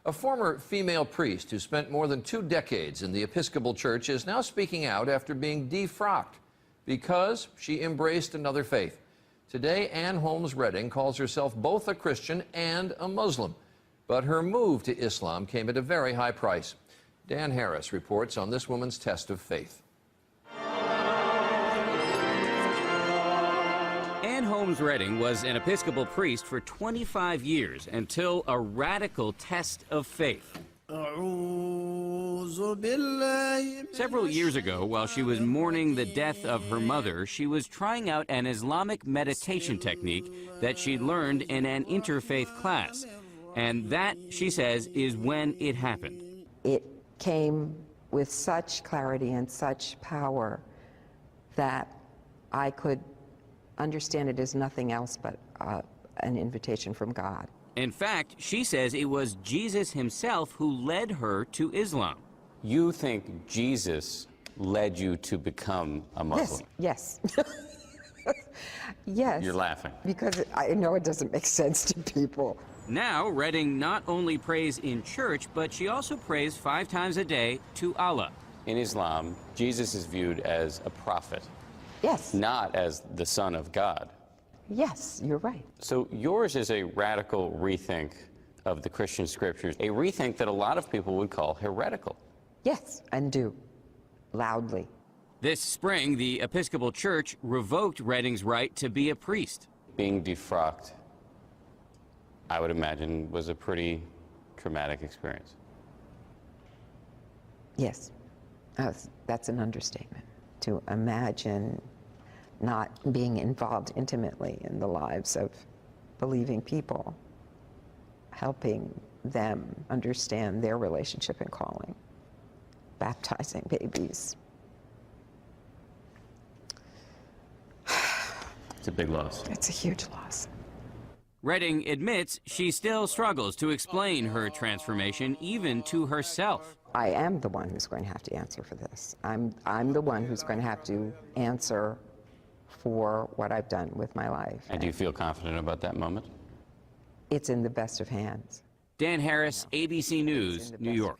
A former female priest who spent more than 2 decades in the Episcopal Church is now speaking out after being defrocked because she embraced another faith. Today, Ann Holmes Redding calls herself both a Christian and a Muslim, but her move to Islam came at a very high price. Dan Harris reports on this woman's test of faith. Ann Holmes Redding was an Episcopal priest for 25 years until a radical test of faith. Several years ago, while she was mourning the death of her mother, she was trying out an Islamic meditation technique that she learned in an interfaith class. And that, she says, is when it happened. It came with such clarity and such power that I could understand it as nothing else but an invitation from God. In fact, she says it was Jesus himself who led her to Islam. You think Jesus led you to become a Muslim? Yes, yes. Yes. You're laughing. Because I know it doesn't make sense to people. Now, Redding not only prays in church, but she also prays 5 times a day to Allah. In Islam, Jesus is viewed as a prophet. Yes. Not as the Son of God. Yes, you're right. So yours is a radical rethink of the Christian scriptures, a rethink that a lot of people would call heretical. Yes, and do. Loudly. This spring, the Episcopal Church revoked Redding's right to be a priest. Being defrocked, I would imagine, was a pretty traumatic experience. Yes, that's an understatement. To imagine not being involved intimately in the lives of believing people, helping them understand their relationship and calling, baptizing babies. It's a big loss. It's a huge loss. Redding admits she still struggles to explain her transformation, even to herself. I am the one who's going to have to answer for this. I'm the one who's going to have to answer for what I've done with my life. And do you feel confident about that moment? It's in the best of hands. Dan Harris, ABC News, New York.